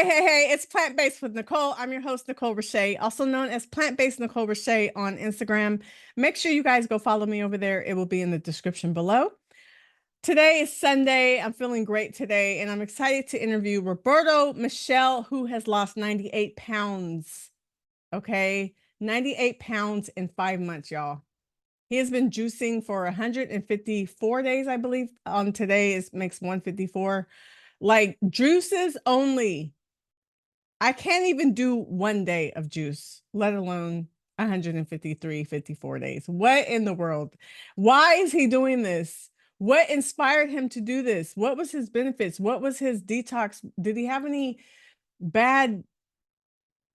Hey, it's Plant-Based with Nicole. I'm your host, Nicolershaeholiday, also known as Plant-Based Nicolershaeholiday on Instagram. Make sure you guys go follow me over there. It will be in the description below. Today is Sunday. I'm feeling great today, and I'm excited to interview Roberto Michel, who has lost 98 pounds. Okay, 98 pounds in 5 months, y'all. He has been juicing for 154 days, I believe. On today makes 154. Like juices only. I can't even do 1 day of juice, let alone 153, 54 days. What in the world? Why is he doing this? What inspired him to do this? What was his benefits? What was his detox? Did he have any bad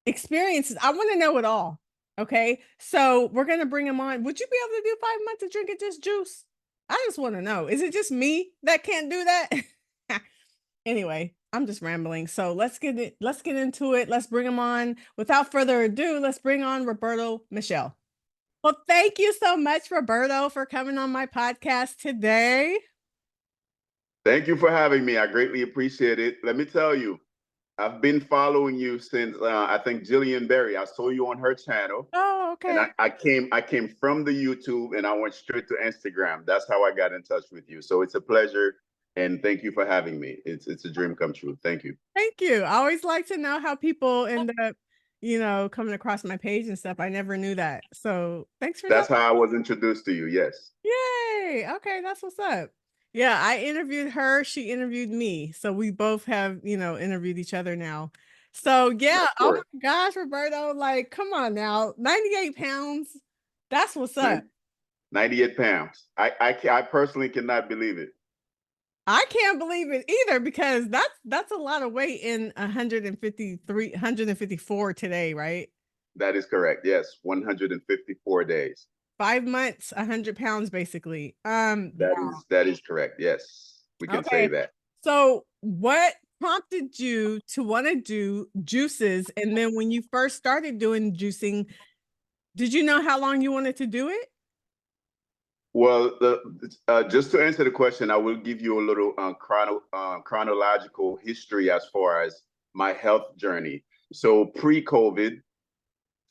experiences? I want to know it all. Okay. So we're going to bring him on. Would you be able to do 5 months of drinking just juice? I just want to know. Is it just me that can't do that? Anyway, I'm just rambling. So let's get into it. Let's bring him on. Without further ado, let's bring on Roberto Michel. Well, thank you so much, Roberto, for coming on my podcast today. Thank you for having me. I greatly appreciate it. Let me tell you, I've been following you since I think Jillian Berry. I saw you on her channel. Oh, okay. And I came from the YouTube and I went straight to Instagram. That's how I got in touch with you. So it's a pleasure. And thank you for having me. It's a dream come true. Thank you. Thank you. I always like to know how people end up, coming across my page and stuff. I never knew that. So thanks for That's that. how I was introduced to you. Yes. Yay. Okay, that's what's up. Yeah, I interviewed her. She interviewed me. So we both have, interviewed each other now. So yeah, oh my gosh, Roberto, like, come on now. 98 pounds. That's what's up. 98 pounds. I personally cannot believe it. I can't believe it either because that's a lot of weight in 153, 154 today, right? That is correct. Yes, 154 days. 5 months, 100 pounds, basically. That is correct. Yes, we can say that. So what prompted you to want to do juices? And then when you first started doing juicing, did you know how long you wanted to do it? Well, just to answer the question, I will give you a little chronological history as far as my health journey. So pre-COVID,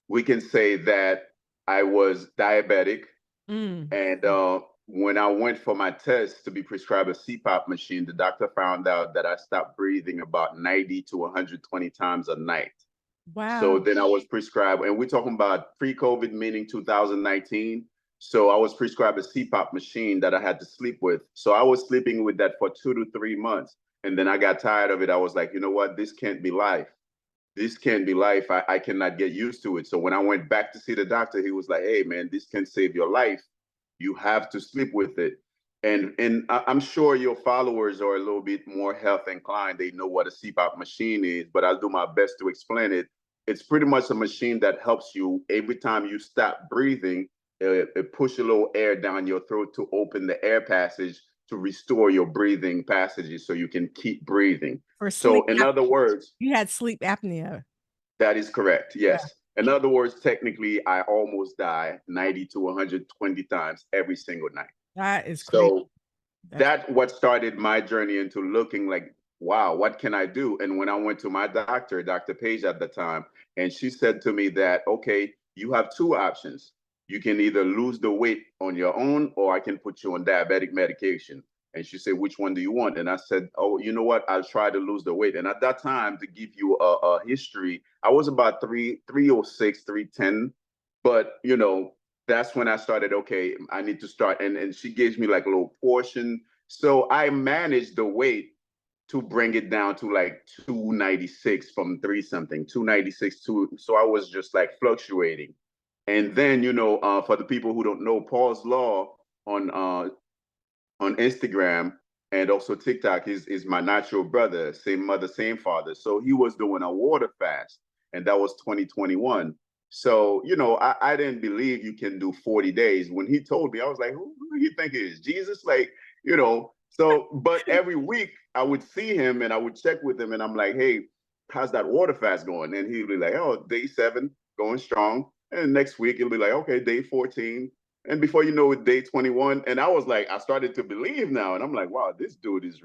we can say that I was diabetic. And when I went for my test to be prescribed a CPAP machine, the doctor found out that I stopped breathing about 90 to 120 times a night. Wow. So then I was prescribed, and we're talking about pre-COVID, meaning 2019. So I was prescribed a CPAP machine that I had to sleep with. So I was sleeping with that for 2 to 3 months. And then I got tired of it. I was like, you know what? This can't be life. This can't be life. I cannot get used to it. So when I went back to see the doctor, he was like, hey, man, this can save your life. You have to sleep with it. And I'm sure your followers are a little bit more health inclined. They know what a CPAP machine is, but I'll do my best to explain it. It's pretty much a machine that helps you every time you stop breathing. It pushes a little air down your throat to open the air passage to restore your breathing passages so you can keep breathing. So in other words, you had sleep apnea. That is correct. Yes. Yeah. In other words, technically, I almost die 90 to 120 times every single night. That is crazy. So that's what started my journey into looking like, wow, what can I do? And when I went to my doctor, Dr. Page at the time, and she said to me that, okay, you have two options. You can either lose the weight on your own, or I can put you on diabetic medication. And she said, which one do you want? And I said, oh, you know what? I'll try to lose the weight. And at that time, to give you a history, I was about 306, 310. But, that's when I started, okay, I need to start. And she gives me like a little portion. So I managed the weight to bring it down to like 296 from 3-something, 296 to, so I was just like fluctuating. And then, for the people who don't know, Paul's Law on Instagram and also TikTok is my natural brother, same mother, same father. So he was doing a water fast, and that was 2021. So, I didn't believe you can do 40 days. When he told me, I was like, who do you think it is? Jesus? Like, so, but every week I would see him and I would check with him and I'm like, hey, how's that water fast going? And he'd be like, oh, day 7, going strong. And next week he'll be like, okay, day 14. And before you know it, day 21. And I was like, I started to believe now. And I'm like, wow, this dude is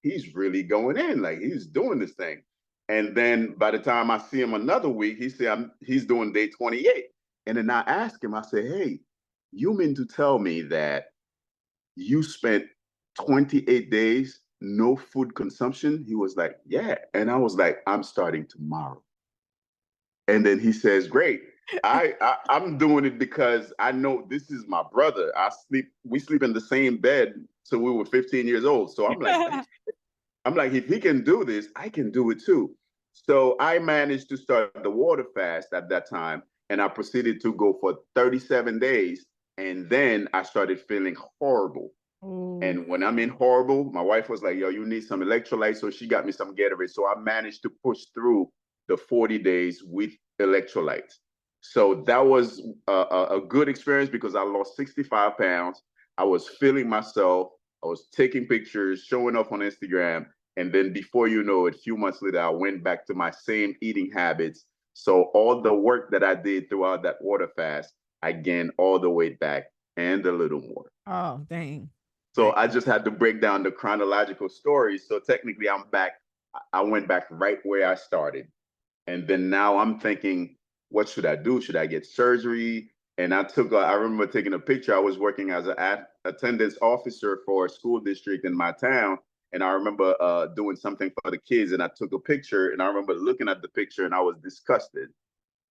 he's really going in. Like, he's doing this thing. And then by the time I see him another week, he's doing day 28. And then I ask him, I say, hey, you mean to tell me that you spent 28 days no food consumption? He was like, yeah. And I was like, I'm starting tomorrow. And then he says, great. I'm doing it because I know this is my brother. We sleep in the same bed till we were 15 years old. So I'm like, if he can do this, I can do it too. So I managed to start the water fast at that time, and I proceeded to go for 37 days. And then I started feeling horrible. Oh, And when I'm in horrible, my wife was like, yo, you need some electrolytes. So she got me some Gatorade. So I managed to push through the 40 days with electrolytes. So that was a good experience because I lost 65 pounds. I was feeling myself. I was taking pictures, showing off on Instagram. And then before you know it, a few months later, I went back to my same eating habits. So all the work that I did throughout that water fast, I gained all the weight back and a little more. oh, dang. So I just had to break down the chronological story. So technically, I'm back. I went back right where I started. And then now I'm thinking, what should I do? Should I get surgery? And I remember taking a picture. I was working as an attendance officer for a school district in my town. And I remember doing something for the kids. And I took a picture. And I remember looking at the picture and I was disgusted.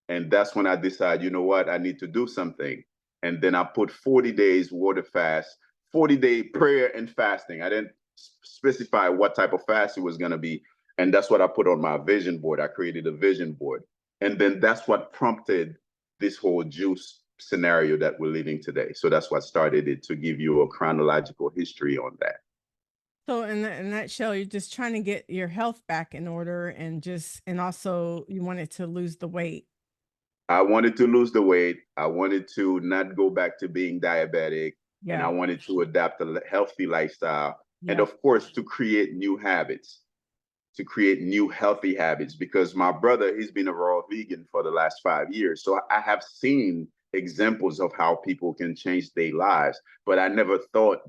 And that's when I decided, you know what, I need to do something. And then I put 40 days water fast, 40-day prayer and fasting. I didn't specify what type of fast it was going to be. And that's what I put on my vision board. I created a vision board. And then that's what prompted this whole juice scenario that we're living today. So that's what started it, to give you a chronological history on that. So in that show, you're just trying to get your health back in order and also you wanted to lose the weight. I wanted to lose the weight. I wanted to not go back to being diabetic. And I Yeah. wanted to adapt a healthy lifestyle. And Yeah. of course, to create new habits, to create new healthy habits. Because my brother, he's been a raw vegan for the last 5 years. So I have seen examples of how people can change their lives. But I never thought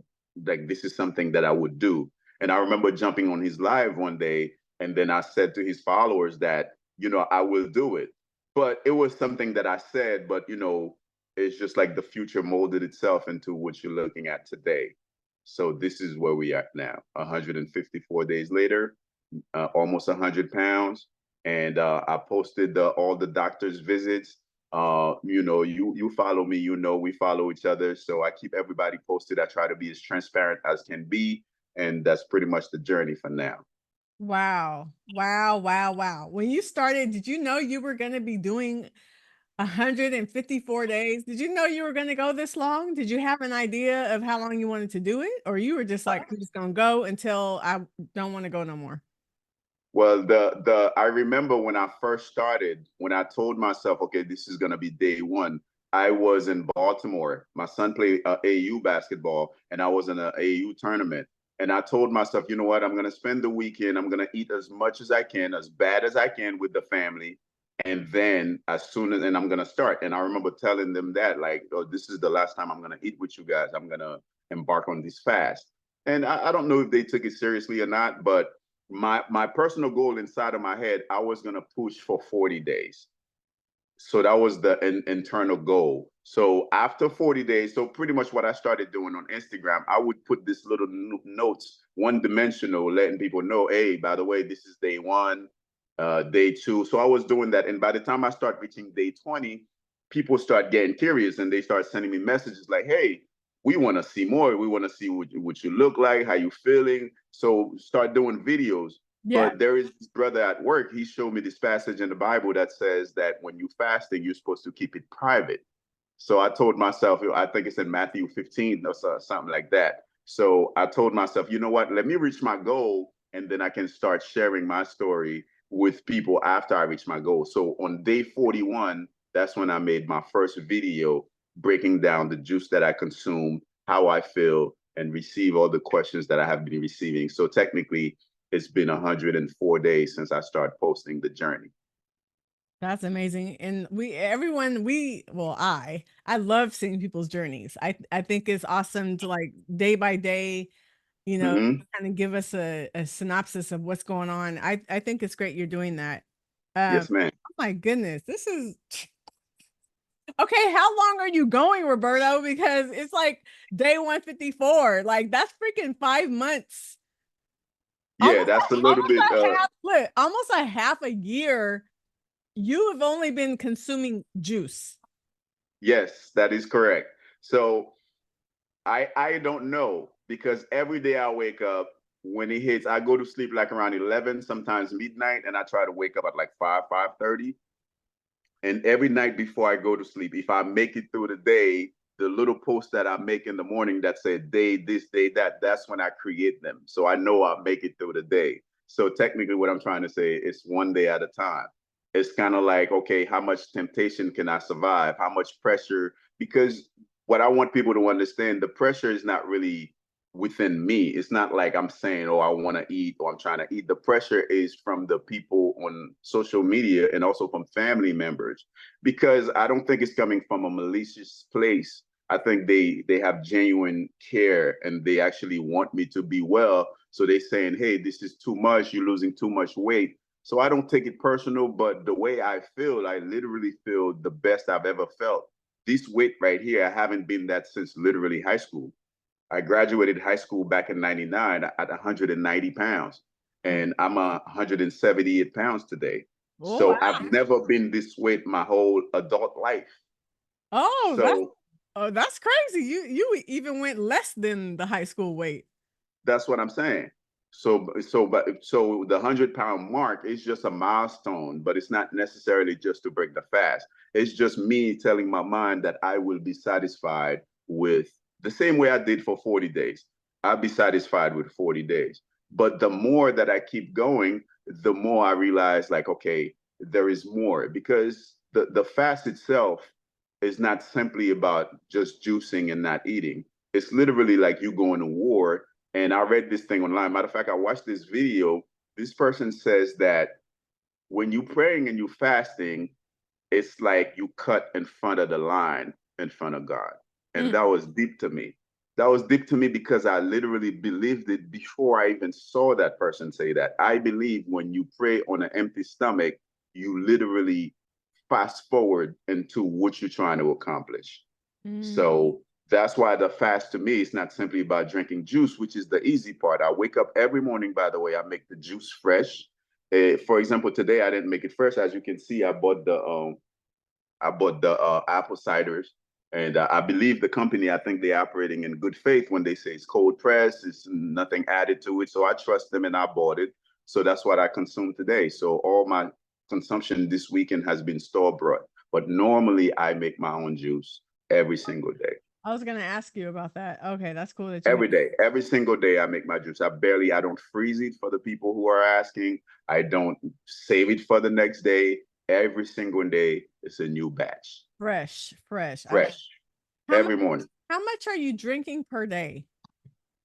like this is something that I would do. And I remember jumping on his live one day. And then I said to his followers that, I will do it. But it was something that I said, but it's just like the future molded itself into what you're looking at today. So this is where we are now, 154 days later, almost 100 pounds. And I posted all the doctor's visits. You follow me, we follow each other. So I keep everybody posted. I try to be as transparent as can be. And that's pretty much the journey for now. Wow. Wow, wow, wow. When you started, did you know you were going to be doing 154 days? Did you know you were going to go this long? Did you have an idea of how long you wanted to do it? Or you were just like, I'm just going to go until I don't want to go no more? Well, the I remember when I first started, when I told myself, okay, this is gonna be day one. I was in Baltimore. My son played AU basketball, and I was in an AU tournament. And I told myself, you know what? I'm gonna spend the weekend. I'm gonna eat as much as I can, as bad as I can with the family, and then and I'm gonna start. And I remember telling them that, like, oh, this is the last time I'm gonna eat with you guys. I'm gonna embark on this fast. And I don't know if they took it seriously or not, but my personal goal inside of my head, I was gonna push for 40 days. So that was the internal goal. So after 40 days, so pretty much what I started doing on Instagram, I would put this little notes, one dimensional, letting people know, hey, by the way, this is day one, day two. So I was doing that. And by the time I start reaching day 20, people start getting curious and they start sending me messages like, hey, we want to see more. We want to see what you look like, how you feeling. So start doing videos. Yeah. But there is this brother at work. He showed me this passage in the Bible that says that when you're fasting, you're supposed to keep it private. So I told myself, I think it's in Matthew 15 or something like that. So I told myself, you know what? Let me reach my goal, and then I can start sharing my story with people after I reach my goal. So on day 41, that's when I made my first video breaking down the juice that I consume, how I feel, and receive all the questions that I have been receiving. So technically, it's been 104 days since I started posting the journey. That's amazing. And everyone, well, I love seeing people's journeys. I think it's awesome to like day by day you know, Hmm. kind of give us a synopsis of what's going on. I think it's great you're doing that. Yes, ma'am. Oh my goodness, this is okay. How long are you going, Roberto? Because it's like day 154. Like that's freaking 5 months. Yeah, that's a little Almost bit. a half, look, almost a half a year. You have only been consuming juice. Yes, that is correct. So I don't know because every day I wake up when it hits, I go to sleep like around 11, sometimes midnight, and I try to wake up at like 5:30. And every night before I go to sleep, if I make it through the day, the little post that I make in the morning that said day this, day that, that's when I create them. So I know I'll make it through the day. So technically, what I'm trying to say is one day at a time. It's kind of like, okay, how much temptation can I survive? How much pressure? Because what I want people to understand, the pressure is not really within me. It's not like I'm saying, oh, I want to eat or I'm trying to eat. The pressure is from the people on social media and also from family members, because I don't think it's coming from a malicious place. I think they have genuine care and they actually want me to be well. So they're saying, hey, this is too much. You're losing too much weight. So I don't take it personal, but the way I feel, I literally feel the best I've ever felt. This weight right here, I haven't been that since literally high school. I graduated high school back in 99 at 190 pounds, and I'm 178 pounds today. Oh So I've wow. never been this weight my whole adult life. Oh, So that's crazy. You even went less than the high school weight. that's what I'm saying. So the 100 pound mark is just a milestone, but it's not necessarily just to break the fast. It's just me telling my mind that I will be satisfied with the same way I did for 40 days. I'll be satisfied with 40 days. But the more that I keep going, the more I realize, like, okay, there is more, because the fast itself is not simply about just juicing and not eating. It's literally like you going to war. And I read this thing online. Matter of fact, I watched this video. This person says that when you praying and you fasting, it's like you cut in front of the line in front of God. And Mm. that was deep to me. That was deep to me because I literally believed it before I even saw that person say that. I believe when you pray on an empty stomach, you literally fast forward into what you're trying to accomplish. Mm. So that's why the fast to me is not simply about drinking juice, which is the easy part. I wake up every morning, by the way, I make the juice fresh. For example, today I didn't make it fresh. As you can see, I bought the apple ciders, and I believe the company. I think they're operating in good faith when they say it's cold pressed, it's nothing added to it. So I trust them, and I bought it. So that's what I consumed today. So all my consumption this weekend has been store bought, but normally I make my own juice every single day. I was gonna ask you about that. Okay, that's cool that you make. Every day, every single day, I make my juice. I don't freeze it for the people who are asking. I don't save it for the next day. Every single day, it's a new batch, Fresh, fresh. I fresh, how much every morning. how much are you drinking per day?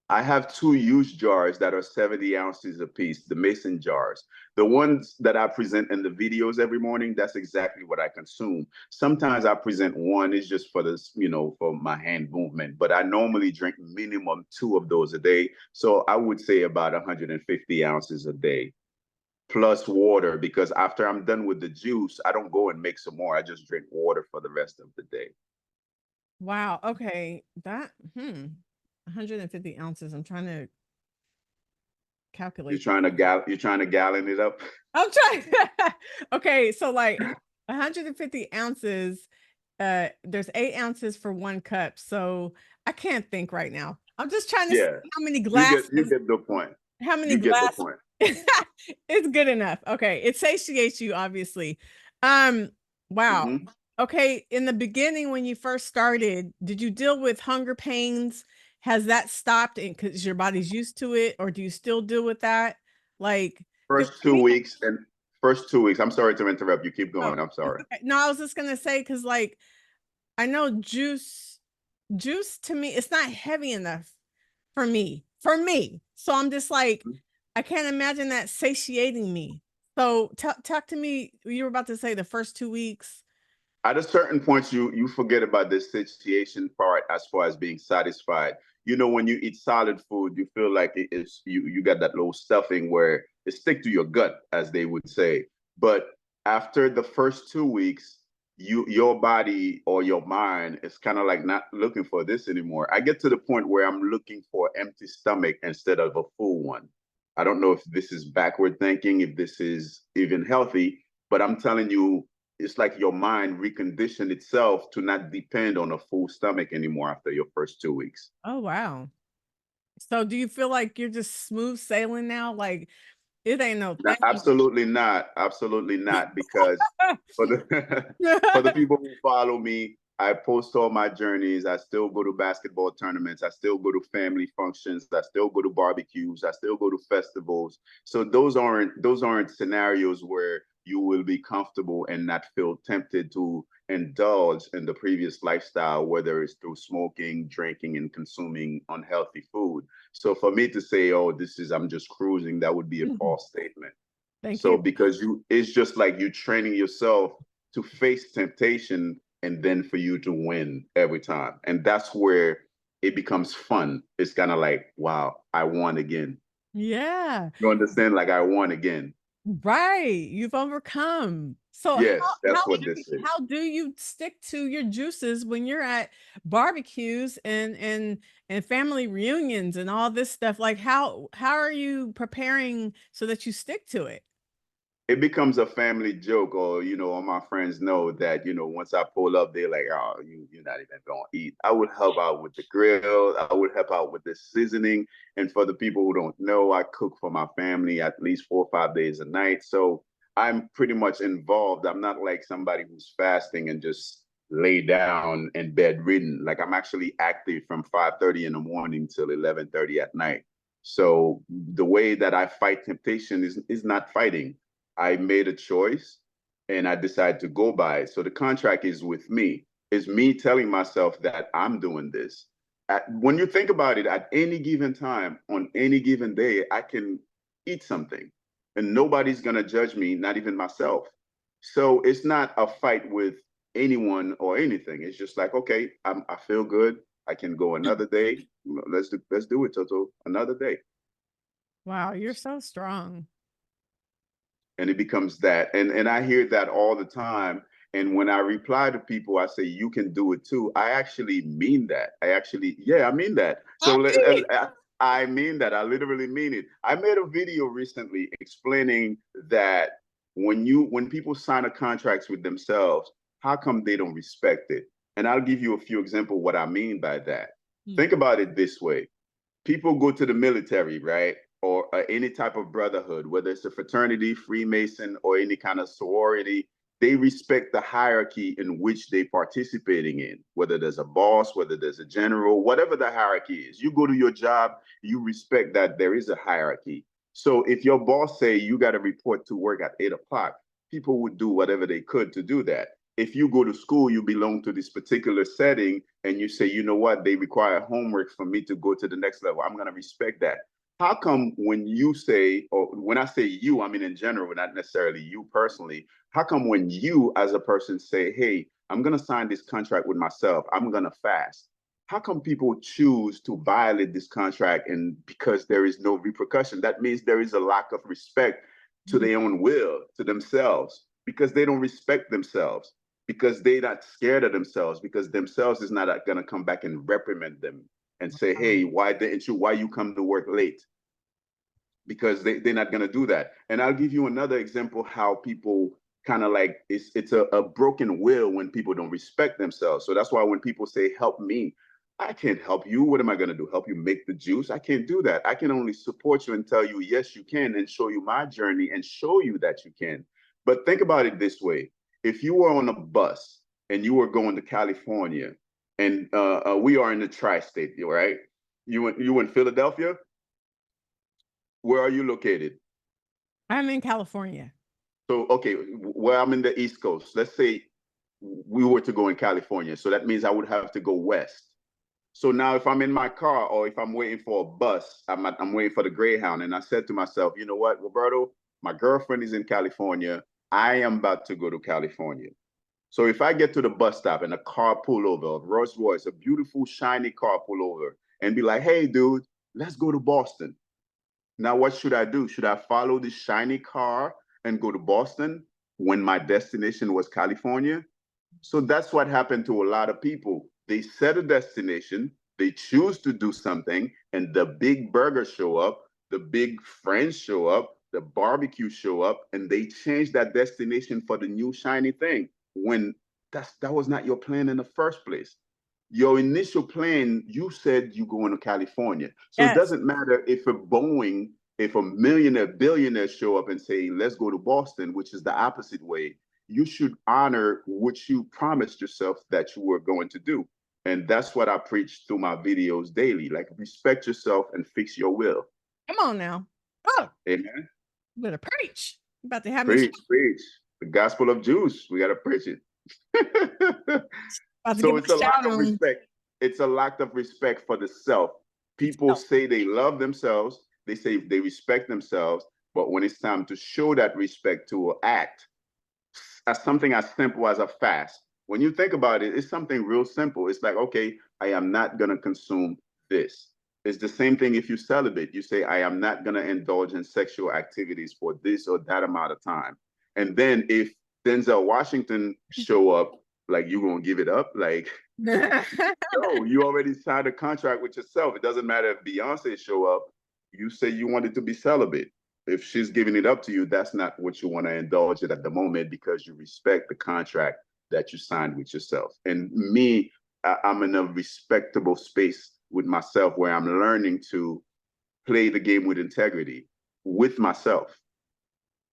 I have two huge jars that are 70 ounces apiece, the mason jars. The ones that I present in the videos every morning, that's exactly what I consume. Sometimes I present one, it's just for this, for my hand movement, but I normally drink minimum two of those a day. So I would say about 150 ounces a day, plus water, because after I'm done with the juice, I don't go and make some more. I just drink water for the rest of the day. Wow. Okay. 150 ounces. I'm trying to calculate. You're trying to gallon it up. I'm trying. Okay, so like 150 ounces. There's 8 ounces for 1 cup. So I can't think right now. I'm just trying to see Yeah, how many you glasses. get the point. How many You get the glasses? point. It's good enough. Okay, it satiates you, obviously. Um, wow. Hmm. Okay, in the beginning when you first started, did you deal with hunger pains? Has that stopped because your body's used to it, or do you still deal with that? Like, because First 2 weeks and first 2 weeks. I'm sorry to interrupt you. Keep oh, going. I'm it's sorry. okay. No, I was just gonna say because like I know juice to me, it's not heavy enough for me. For me. So I'm just like, I can't imagine that satiating me. So talk to me. You were about to say the first 2 weeks. At a certain point, you forget about the satiation part as far as being satisfied. when you eat solid food, you feel like it's you got that little stuffing where it stick to your gut, as they would say. But after the first 2 weeks, your body or your mind is kind of like not looking for this anymore. I get to the point where I'm looking for empty stomach instead of a full one. I don't know if this is backward thinking, if this is even healthy, but I'm telling you, it's like your mind reconditioned itself to not depend on a full stomach anymore after your first 2 weeks. Oh, wow. So do you feel like you're just smooth sailing now? Like it ain't no No, thing. absolutely not. Absolutely not. Because for the for the people who follow me, I post all my journeys. I still go to basketball tournaments. I still go to family functions. I still go to barbecues. I still go to festivals. So those aren't scenarios where you will be comfortable and not feel tempted to indulge in the previous lifestyle, whether it's through smoking, drinking, and consuming unhealthy food. So for me to say, oh, I'm just cruising, that would be a Mhm. false statement. Thank So you. because it's just like you training yourself to face temptation and then for you to win every time. And that's where it becomes fun. It's kind of like, wow, I won again. Yeah. You understand? Like I won again. Right. You've overcome. So Yes, that's what this is. how do you stick to your juices when you're at barbecues and family reunions and all this stuff? Like how are you preparing so that you stick to it? It becomes a family joke, or all my friends know that once I pull up, they're like, "Oh, you're not even gonna eat." I would help out with the grill. I would help out with the seasoning. And for the people who don't know, I cook for my family at least 4 or 5 days a night. So I'm pretty much involved. I'm not like somebody who's fasting and just lay down and bedridden. Like I'm actually active from 5:30 in the morning till 11:30 at night. So the way that I fight temptation is not fighting. I made a choice and I decided to go by it. So the contract is with me. It's me telling myself that I'm doing this. When you think about it, at any given time, on any given day, I can eat something and nobody's going to judge me, not even myself. So it's not a fight with anyone or anything. It's just like, okay, I feel good. I can go another day. Let's do it, Toto. Another day. Wow, you're so strong. And it becomes that, and I hear that all the time. And when I reply to people, I say you can do it too. I actually mean that. Yeah, I mean that. So I mean that. I literally mean it. I made a video recently explaining that when people sign a contract with themselves, how come they don't respect it? And I'll give you a few examples what I mean by that. Mm. Think about it this way: people go to the military, right? Or any type of brotherhood, whether it's a fraternity, Freemason, or any kind of sorority, they respect the hierarchy in which they participating in, whether there's a boss, whether there's a general, whatever the hierarchy is. You go to your job, you respect that there is a hierarchy. So if your boss say you got to report to work at 8 o'clock, people would do whatever they could to do that. If you go to school, you belong to this particular setting, and you say, you know what, they require homework for me to go to the next level. I'm going to respect that. How come when you say, or when I say you, I mean in general, not necessarily you personally, how come when you as a person say, hey, I'm going to sign this contract with myself, I'm going to fast? How come people choose to violate this contract, and because there is no repercussion? That means there is a lack of respect to Mhm. their own will, to themselves, because they don't respect themselves, because they're not scared of themselves, because themselves is not going to come back and reprimand them and say, Wow. hey, why you come to work late? Because they're not going to do that. And I'll give you another example how people kind of like it's a broken will when people don't respect themselves. So that's why when people say, help me, I can't help you. What am I going to do? Help you make the juice? I can't do that. I can only support you and tell you, yes, you can, and show you my journey and show you that you can. But think about it this way: if you were on a bus and you were going to California, and we are in the tri-state, right? You in Philadelphia. Where are you located? I'm in California. So, okay, where I'm in the East Coast, let's say we were to go in California. So that means I would have to go west. So now if I'm in my car or if I'm waiting for a bus, I'm waiting for the Greyhound. And I said to myself, you know what, Roberto, my girlfriend is in California. I am about to go to California. So if I get to the bus stop and a car pull over, a Rolls Royce, a beautiful shiny car pull over, and be like, hey, dude, let's go to Boston. Now, what should I do? Should I follow this shiny car and go to Boston when my destination was California? So that's what happened to a lot of people. They set a destination, they choose to do something, and the big burgers show up, the big friends show up, the barbecue show up, and they change that destination for the new shiny thing when that was not your plan in the first place. Your initial plan, you said you going to California. So it Yes. doesn't matter if a millionaire, billionaire show up and say, let's go to Boston, which is the opposite way. You should honor what you promised yourself that you were going to do. And that's what I preach through my videos daily. Like, respect yourself and fix your will. Come on now. Oh, Amen. you better preach. You about to have me Preach, preach. The gospel of Jews. We got to preach it. about to get So my it's a lack shout of on. respect. It's a lack of respect for the self. People say they love themselves. They say they respect themselves. But when it's time to show that respect to act, as something as simple as a fast. When you think about it, it's something real simple. It's like, okay, I am not going to consume this. It's the same thing if you celibate. You say, I am not going to indulge in sexual activities for this or that amount of time. And then if Denzel Washington show up, like, you going to give it up? Like, no, you already signed a contract with yourself. It doesn't matter if Beyonce show up. You say you wanted to be celibate. If she's giving it up to you, that's not what you want to indulge in at the moment because you respect the contract that you signed with yourself. And me, I'm in a respectable space with myself where I'm learning to play the game with integrity with myself,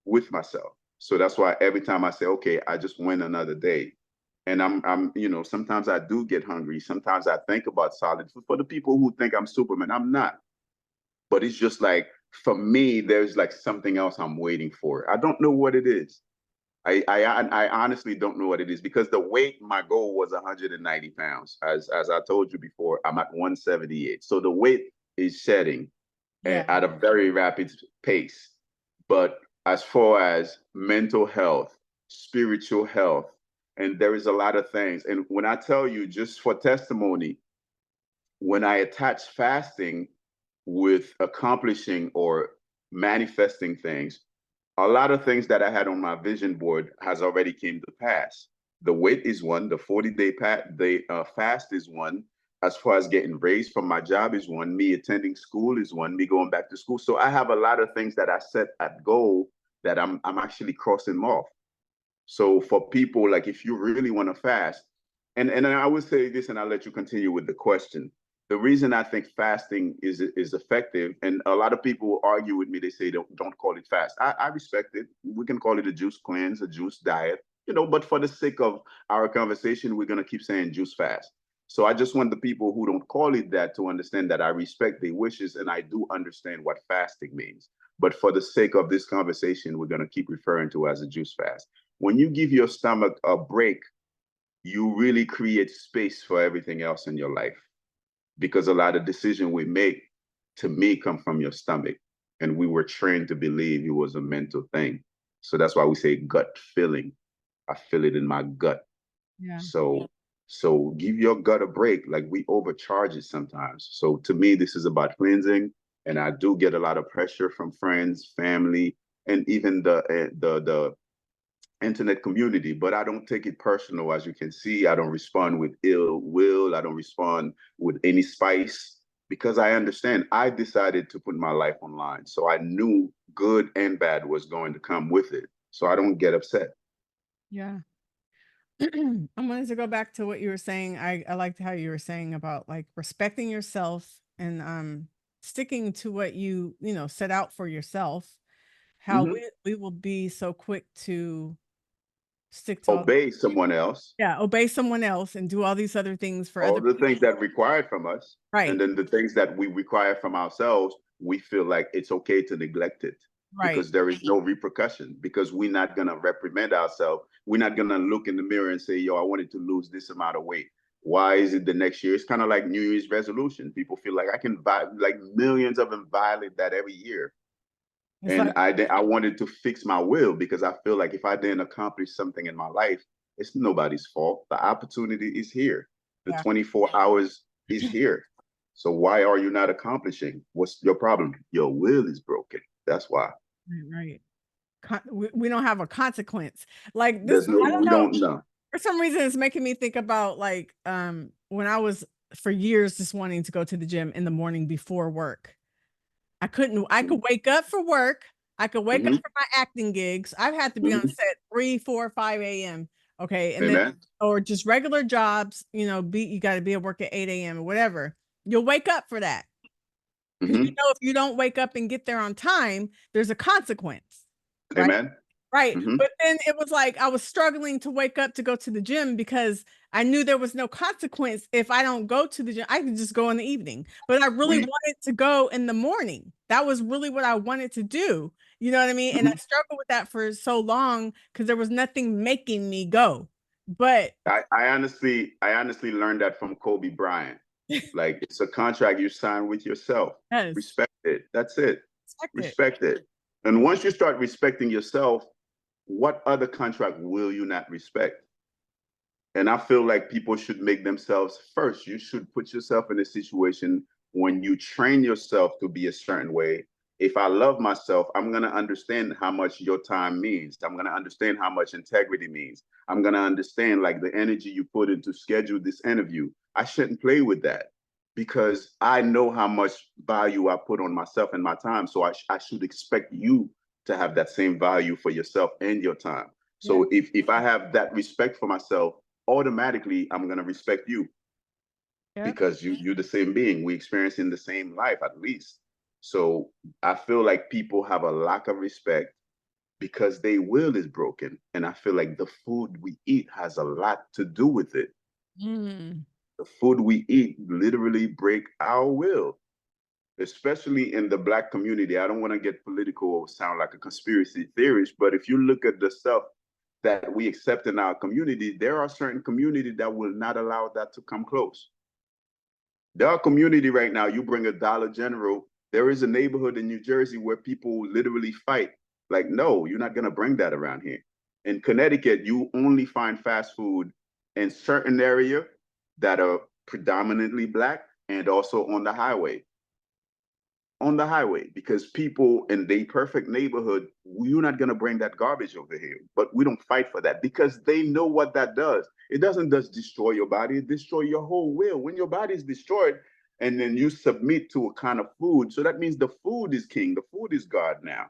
with myself. So that's why every time I say, okay, I just went another day. And sometimes I do get hungry. Sometimes I think about solid food. For the people who think I'm Superman, I'm not. But it's just like, for me, there's like something else I'm waiting for. I don't know what it is. I honestly don't know what it is because the weight, my goal was 190 pounds. As I told you before, I'm at 178. So the weight is shedding Yeah. at a very rapid pace. But as far as mental health, spiritual health, and there is a lot of things. And when I tell you, just for testimony, when I attach fasting with accomplishing or manifesting things, a lot of things that I had on my vision board has already came to pass. The weight is one, the 40-day fast is one. As far as getting raised from my job is one, me attending school is one, me going back to school. So I have a lot of things that I set at goal that I'm actually crossing off. So for people, like, if you really want to fast, and I would say this, and I'll let you continue with the question. The reason I think fasting is effective, and a lot of people argue with me, they say don't call it fast. I respect it. We can call it a juice cleanse, a juice diet, but for the sake of our conversation, we're gonna keep saying juice fast. So I just want the people who don't call it that to understand that I respect their wishes and I do understand what fasting means. But for the sake of this conversation, we're gonna keep referring to as a juice fast. When you give your stomach a break, you really create space for everything else in your life because a lot of decisions we make, to me, come from your stomach, and we were trained to believe it was a mental thing. So that's why we say gut feeling. I feel it in my gut. Yeah. So give your gut a break. Like, we overcharge it sometimes. So to me, this is about cleansing, and I do get a lot of pressure from friends, family, and even the internet community, but I don't take it personal. As you can see, I don't respond with ill will. I don't respond with any spice because I understand I decided to put my life online. So I knew good and bad was going to come with it. So I don't get upset. Yeah. I wanted to go back to what you were saying. I liked how you were saying about like respecting yourself and sticking to what you set out for yourself. How Mhm. we will be so quick to stick to Obey someone else, obey someone else and do all these other things for all other the things people. that required from us, and Right. then the things that we require from ourselves, we feel like it's okay to neglect it Right. because there is no repercussion, because we're not going to reprimand ourselves. We're not going to look in the mirror and say, yo, I wanted to lose this amount of weight. Why is it the next year? It's kind of like New Year's resolution. People feel like I can buy, like, millions of them violate that every year. It's And like, I wanted to fix my will because I feel like if I didn't accomplish something in my life, it's nobody's fault. The opportunity is here. The yeah. 24 hours is here. So why are you not accomplishing? What's your problem? Your will is broken. That's why. Right. We don't have a consequence. Like this, There's no, I don't we know. don't know. For some reason, it's making me think about like when I was for years just wanting to go to the gym in the morning before work. I could wake up for work. I could wake up Mm-hmm. for my acting gigs. I've had to be on Mm-hmm. set 3, 4, 5 a.m. Okay. And then, Amen. or just regular jobs, you got to be at work at 8 a.m. or whatever. You'll wake up for that. Because Mm-hmm. if you don't wake up and get there on time, there's a consequence. Right. Amen. Right. Mm-hmm. But then it was like I was struggling to wake up to go to the gym because I knew there was no consequence if I don't go to the gym. I could just go in the evening. But I really We, wanted to go in the morning. That was really what I wanted to do. You know what I mean? And I mhm. struggled with that for so long because there was nothing making me go. But I honestly learned that from Kobe Bryant. Like it's a contract you sign with yourself. yes, Respect it. That's it. respect it. Respect it. And once you start respecting yourself, what other contract will you not respect? And I feel like people should make themselves first. You should put yourself in a situation when you train yourself to be a certain way. If I love myself, I'm going to understand how much your time means. I'm going to understand how much integrity means. I'm going to understand like the energy you put into schedule this interview. I shouldn't play with that because I know how much value I put on myself and my time. So I should expect you to have that same value for yourself and your time. Yeah. So if I have that respect for myself, automatically I'm gonna respect you Yep. because you're the same being. We experiencing the same life at least. So I feel like people have a lack of respect because their will is broken. And I feel like the food we eat has a lot to do with it. Mm. The food we eat literally break our will, especially in the Black community. I don't want to get political or sound like a conspiracy theorist, but if you look at the stuff that we accept in our community, there are certain communities that will not allow that to come close. There are community right now, you bring a Dollar General, there is a neighborhood in New Jersey where people literally fight. Like, no, you're not going to bring that around here. In Connecticut, you only find fast food in certain area that are predominantly Black and also on the highway. On the highway, because people in the perfect neighborhood, you're not going to bring that garbage over here. But we don't fight for that because they know what that does. It doesn't just destroy your body, it destroys your whole will. When your body is destroyed and then you submit to a kind of food, so that means the food is king, the food is God now.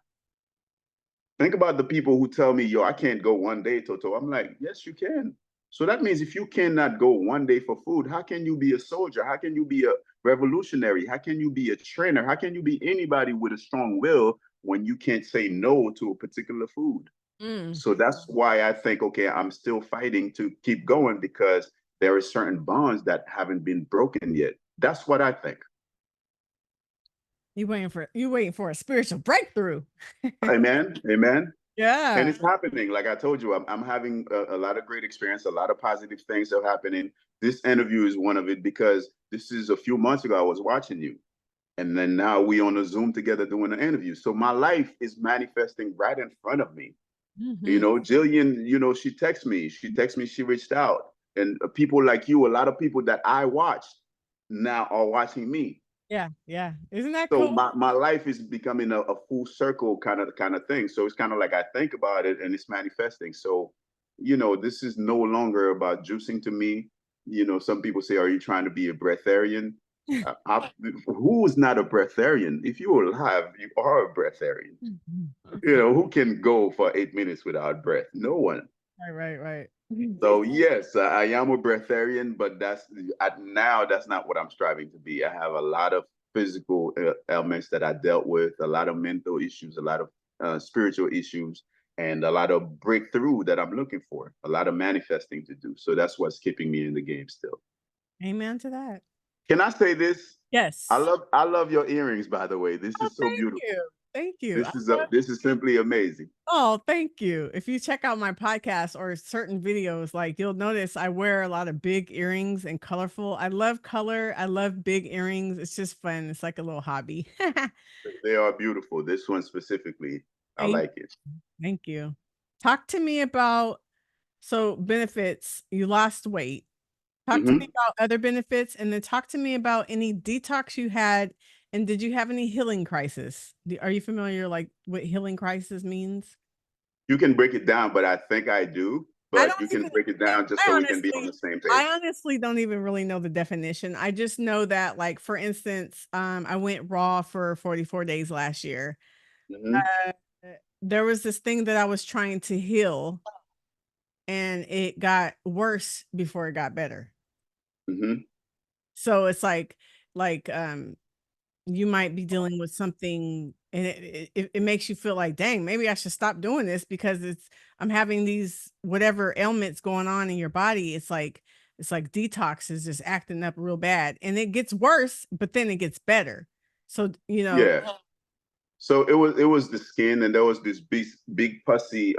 Think about the people who tell me, yo, I can't go one day, Toto. I'm like, yes, you can. So that means if you cannot go one day for food, how can you be a soldier? How can you be a revolutionary? How can you be a trainer? How can you be anybody with a strong will when you can't say no to a particular food? Mm. So that's why I think, okay, I'm still fighting to keep going because there are certain bonds that haven't been broken yet. That's what I think. You waiting for a spiritual breakthrough. Amen. Amen. And Yeah. it's happening. Like I told you, I'm having a lot of great experience. A lot of positive things are happening. This interview is one of it because this is a few months ago I was watching you. And then now we on a Zoom together doing an interview. So my life is manifesting right in front of me. You Mhm. know, Jillian, she texts me. She texts me, she reached out. And people like you, a lot of people that I watched now are watching me. Yeah, yeah. Isn't that So cool? my life is becoming a full circle kind of thing. So it's kind of like I think about it and it's manifesting. So, this is no longer about juicing to me. Some people say, are you trying to be a breatharian? Who is not a breatharian? If you're alive, you are a breatharian. Mhm. Who can go for 8 minutes without breath? No one. Right, right. So yes, I am a breatharian, but now that's not what I'm striving to be. I have a lot of physical ailments that I dealt with, a lot of mental issues, a lot of spiritual issues, and a lot of breakthrough that I'm looking for, a lot of manifesting to do. So that's what's keeping me in the game still. Amen to that. Can I say this? I Yes. love I love your earrings, by the way. This Oh, is so thank beautiful. you. Thank you. This is simply amazing. Oh, thank you. If you check out my podcast or certain videos, like you'll notice I wear a lot of big earrings and colorful. I love color. I love big earrings. It's just fun. It's like a little hobby. They are beautiful. This one specifically, I Thank, like it. thank you. Talk to me about benefits. You lost weight. Talk to me Hmm. about other benefits, and then talk to me about any detox you had, and did you have any healing crisis? Are you familiar, like, what healing crisis means? You can break it down, but I think I do. I But don't you can even break it I down just I so we can be on honestly the same I page. honestly don't even really know the definition. I just know that, like, for instance, I went raw for 44 days last year. Hmm. Uh, there was this thing that I was trying to heal, and it got worse before it got better. Hmm. So it's like, you might be dealing with something, and it makes you feel like, dang, maybe I should stop doing this because I'm having these whatever ailments going on in your body. It's like detox is just acting up real bad, and it gets worse, but then it gets better. So, Yeah. So it was the skin, and there was this big pussy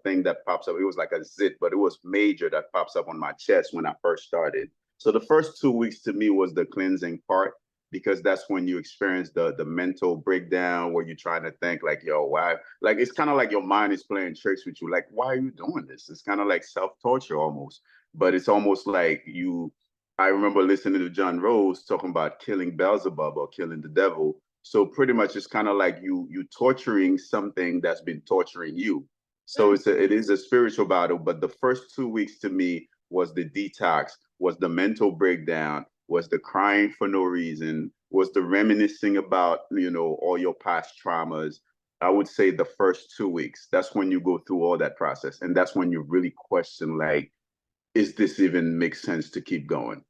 thing that pops up. It was like a zit, but it was major that pops up on my chest when I first started. So the first 2 weeks to me was the cleansing part, because that's when you experience the mental breakdown where you're trying to think like, yo, why? Like it's kind of like your mind is playing tricks with you. Like, why are you doing this? It's kind of like self-torture almost, but it's almost like you. I remember listening to John Rose talking about killing Beelzebub or killing the devil. So pretty much it's kind of like you torturing something that's been torturing you. So Mm, it is a spiritual battle. But the first 2 weeks to me was the detox, was the mental breakdown, was the crying for no reason, was the reminiscing about, all your past traumas. I would say the first 2 weeks, that's when you go through all that process. And that's when you really question, like, is this even make sense to keep going?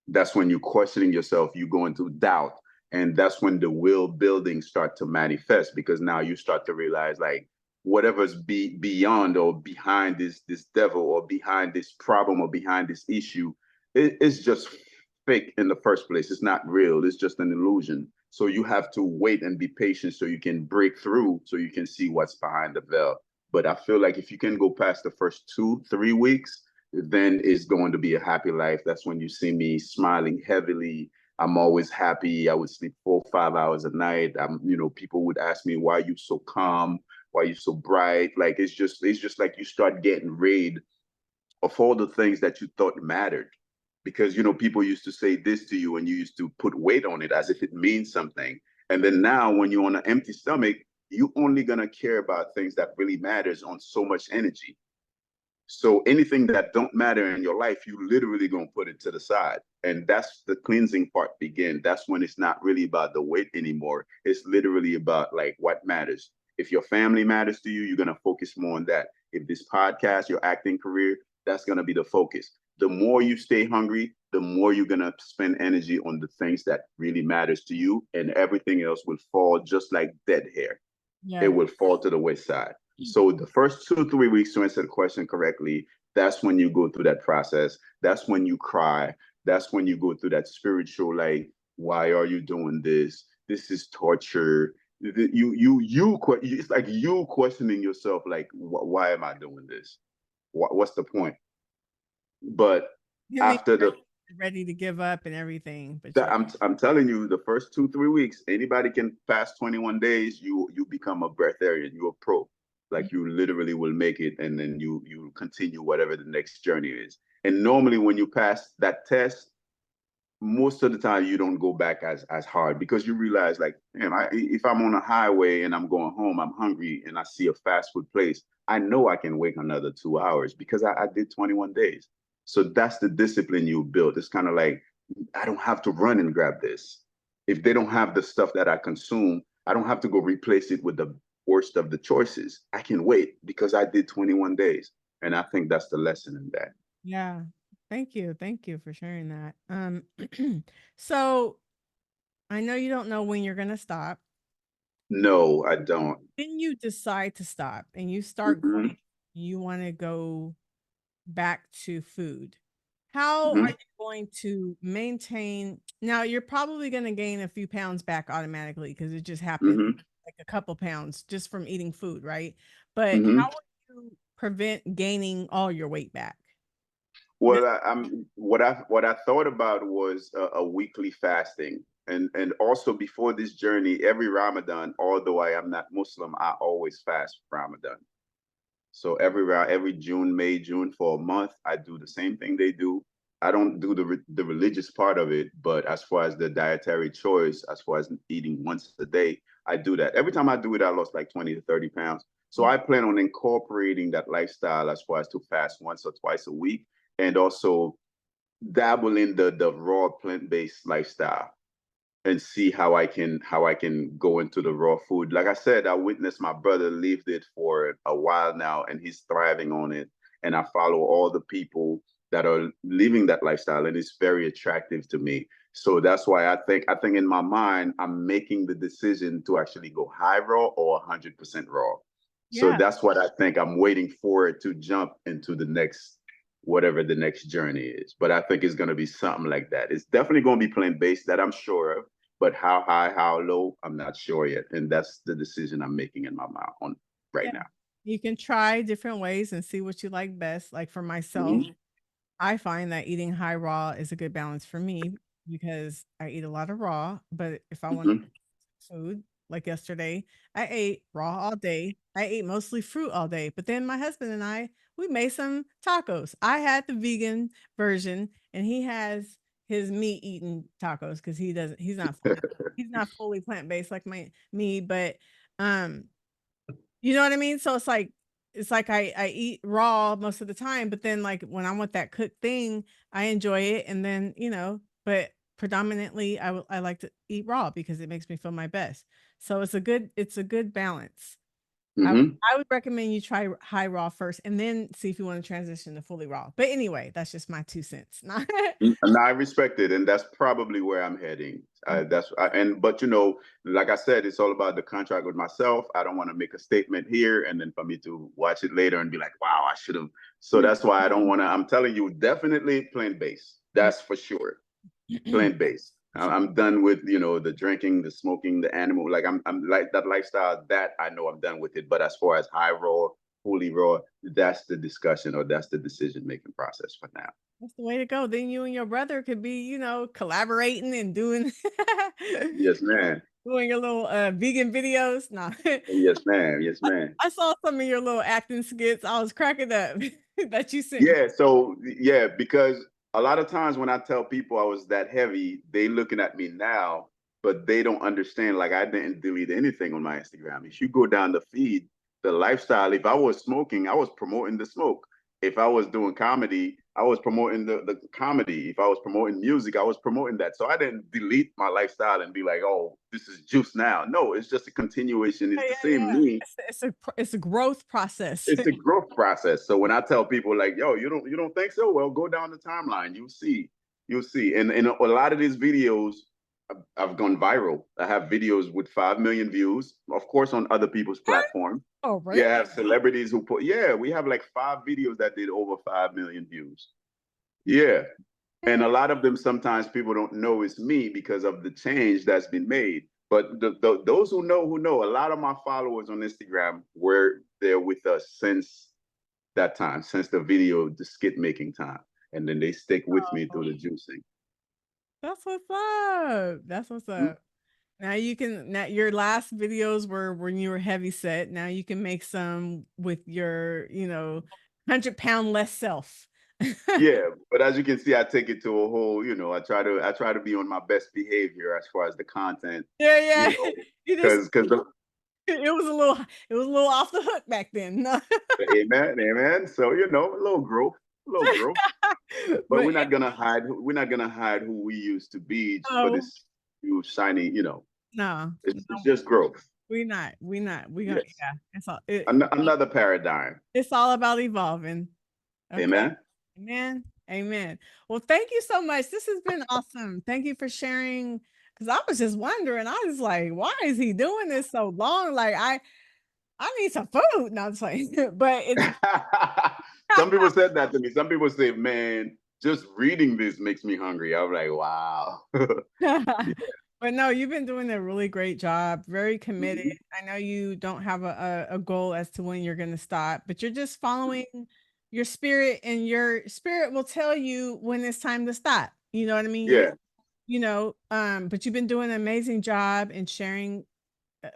That's when you're questioning yourself, you go into doubt. And that's when the will building start to manifest, because now you start to realize, like, whatever's beyond or behind this devil or behind this problem or behind this issue, it's just fake in the first place. It's not real. It's just an illusion. So you have to wait and be patient so you can break through, so you can see what's behind the veil. But I feel like if you can go past the first 2, 3 weeks, then it's going to be a happy life. That's when you see me smiling heavily. I'm always happy. I would sleep 4 or 5 hours a night. People would ask me, why are you so calm? Why are you so bright? Like it's just like you start getting rid of all the things that you thought mattered. Because people used to say this to you and you used to put weight on it as if it means something. And then now when you're on an empty stomach, you only gonna care about things that really matters on so much energy. So anything that don't matter in your life, you literally gonna put it to the side. And that's the cleansing part begin. That's when it's not really about the weight anymore. It's literally about like what matters. If your family matters to you, you're gonna focus more on that. If this podcast, your acting career, that's gonna be the focus. The more you stay hungry, the more you're gonna spend energy on the things that really matters to you, and everything else will fall just like dead hair. It yeah. will fall to the wayside. So the first 2, 3 weeks, to answer the question correctly, that's when you go through that process. That's when you cry. That's when you go through that spiritual, like, why are you doing this? This is torture. It's like you questioning yourself, like, why am I doing this? What's the point? But And then after you're the ready to give up and everything, but that you're I'm telling you, the first 2, 3 weeks, anybody can pass 21 days. You become a breatharian. You're a pro. Like you literally will make it, and then you continue whatever the next journey is. And normally, when you pass that test, most of the time you don't go back as hard, because you realize, like, man, if I'm on a highway and I'm going home, I'm hungry, and I see a fast food place, I know I can wait another 2 hours because I did 21 days. So that's the discipline you build. It's kind of like, I don't have to run and grab this. If they don't have the stuff that I consume, I don't have to go replace it with the worst of the choices. I can wait because I did 21 days. And I think that's the lesson in that. yeah. Thank you. Thank you for sharing that. So I know you don't know when you're gonna stop. No, I don't. Then you decide to stop and you start Hmm. going, you want to go back to food. How are Hmm. you going to maintain? Now, you're probably going to gain a few pounds back automatically because it just happened, Hmm. like a couple pounds just from eating food, right? But how Hmm. will you prevent gaining all your weight back? No- Well, what I thought about was a weekly fasting, and also before this journey, every Ramadan, although I am not Muslim, I always fast Ramadan. So every June, May, June, for a month, I do the same thing they do. I don't do the religious part of it, but as far as the dietary choice, as far as eating once a day, I do that. Every time I do it, I lost like 20 to 30 pounds. So I plan on incorporating that lifestyle as far as to fast once or twice a week, and also dabble in the raw plant-based lifestyle and see how I can go into the raw food. Like I said, I witnessed my brother lived it for a while now, and he's thriving on it. And I follow all the people that are living that lifestyle, and it's very attractive to me. So that's why I think in my mind I'm making the decision to actually go high raw or 100% raw. So Yeah. that's what I think. I'm waiting for it to jump into the next whatever the next journey is. But I think it's going to be something like that. It's definitely going to be plant based, that I'm sure of. But how high, how low, I'm not sure yet. And that's the decision I'm making in my mind on right Yeah. now. You can try different ways and see what you like best. Like for myself, Mm-hmm. I find that eating high raw is a good balance for me because I eat a lot of raw. But if I want Mm-hmm. food, like yesterday, I ate raw all day. I ate mostly fruit all day. But then my husband and I, we made some tacos. I had the vegan version, and he has his meat eating tacos because he's not fully plant based like me. But um you know what I mean? So it's like I eat raw most of the time, but then like when I want that cooked thing, I enjoy it, and then but predominantly I like to eat raw because it makes me feel my best. So it's a good balance. I Mm-hmm. I would recommend you try high raw first, and then see if you want to transition to fully raw. But anyway, that's just my 2 cents. Not And I respect it, and that's probably where I'm heading. But like I said, it's all about the contract with myself. I don't want to make a statement here and then for me to watch it later and be like, "Wow, I should have." So that's why I don't want to. I'm telling you, definitely plant based. That's for sure. Plant based. I'm done with the drinking, the smoking, the animal. Like I'm like that lifestyle. That I know I'm done with it. But as far as high raw, fully raw, that's the discussion or that's the decision making process for now. That's the way to go. Then you and your brother could be, collaborating and doing Yes, man. doing your little vegan videos. No. Yes, ma'am. Yes, ma'am. I saw some of your little acting skits. I was cracking up that you sent me. Yeah. So yeah, because a lot of times when I tell people I was that heavy, they looking at me now, but they don't understand. Like I didn't delete anything on my Instagram. If you go down the feed, the lifestyle. If I was smoking, I was promoting the smoke. If I was doing comedy, I was promoting the comedy. If I was promoting music, I was promoting that. So I didn't delete my lifestyle and be like, oh, this is juice now. No, it's just a continuation. Yeah, It's the yeah, same yeah. me. It's a growth process. It's a growth process. So when I tell people like, yo, you don't think so? Well, go down the timeline. You'll see. And in a lot of these videos, I've gone viral. I have videos with 5 million views, of course, on other people's platform. Oh, Yeah, really? I have celebrities who put. Yeah, we have like 5 videos that did over 5 million views. Yeah, and a lot of them sometimes people don't know it's me because of the change that's been made. But those who know, a lot of my followers on Instagram were there with us since that time, since the skit making time, and then they stick with me through the juicing. That's what's up. That's what's Mhm. up. Now your last videos were when you were heavy set. Now you can make some with your, 100-pound less self. Yeah, but as you can see, I take it to a whole. I try to be on my best behavior as far as the content. Yeah, You yeah. know, You just because it was a little off the hook back then. No. amen, amen. So a little growth, a little growth. But But we're not gonna hide who we used to be for no, this new shiny. no, It's just growth. we not. We gonna Yes, yeah. another paradigm. It's all about evolving. Okay. Amen. Amen. Amen. Well, thank you so much. This has been awesome. Thank you for sharing. Because I was just wondering, I was like, why is he doing this so long? Like, I need some food. No, I'm just like, but it's Some people said that to me. Some people say, "Man, just reading this makes me hungry." I'm like, "Wow." but no, you've been doing a really great job, very committed. Mhm. I know you don't have a goal as to when you're going to stop, but you're just following your spirit, and your spirit will tell you when it's time to stop. You know what I mean? Yeah, But you've been doing an amazing job in sharing.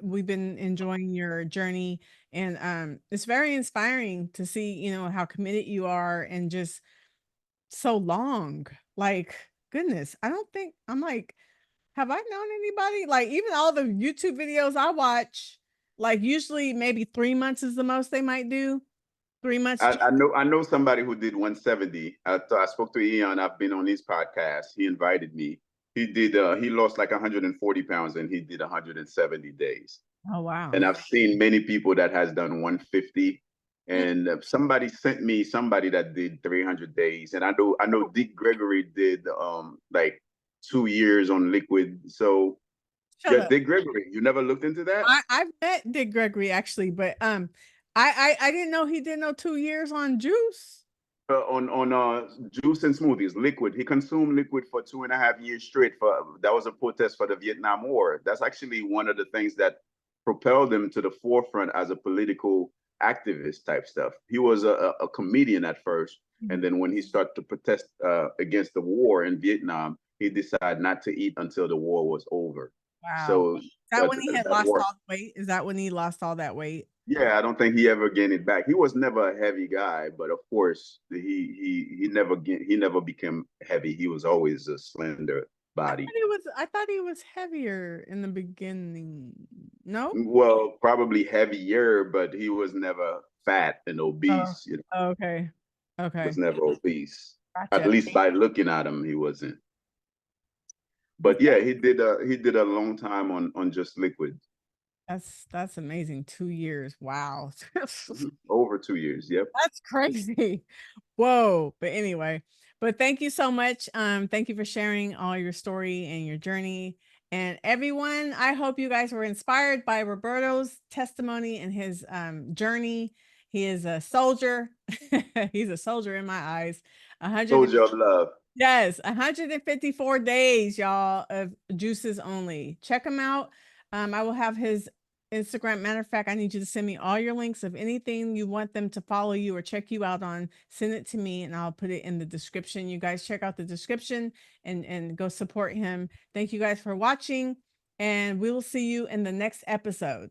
We've been enjoying your journey, and it's very inspiring to see, how committed you are, and just so long. Like, goodness, I don't think I'm like, have I known anybody? Like, even all the YouTube videos I watch, like usually maybe 3 months is the most they might do. 3 months. I know somebody who did 170. I spoke to Ian. I've been on his podcast. He invited me. He lost like 140 pounds and he did 170 days. Oh wow. And I've seen many people that has done 150. Mm. And somebody sent me somebody that did 300 days. And I know Dick Gregory did like 2 years on liquid. So Shut yeah, up. Dick Gregory. You never looked into that? I've met Dick Gregory actually, but I didn't know he did no 2 years on juice. On juice and smoothies, liquid. He consumed liquid for 2.5 years straight. For that was a protest for the Vietnam War. That's actually one of the things that propelled him to the forefront as a political activist type stuff. He was a comedian at first, and then when he started to protest against the war in Vietnam, he decided not to eat until the war was over. Wow. So, Is that but when he had that lost war, all the weight? Is that when he lost all that weight? yeah, I don't think he ever gained it back. He was never a heavy guy, but of course he never became heavy. He was always a slender body. I thought he was heavier in the beginning. No? Well, probably heavier, but he was never fat and Oh, obese. You know, okay. was Okay. never obese. At Gotcha. least by looking at him, he wasn't. Well, But yeah, he did a long time on just liquid. that's amazing. 2 years. Wow. Over 2 years. Yep. That's crazy. Whoa. But anyway, but thank you so much. Thank you for sharing all your story and your journey. And everyone, I hope you guys were inspired by Roberto's testimony and his journey. He is a soldier. He's a soldier in my eyes. 100. Soldier of love. Yes, 154 days, y'all, of juices only. Check him out. I will have his Instagram. Matter of fact, I need you to send me all your links of anything you want them to follow you or check you out on. Send it to me and I'll put it in the description. You guys check out the description and go support him. Thank you guys for watching, and we will see you in the next episode.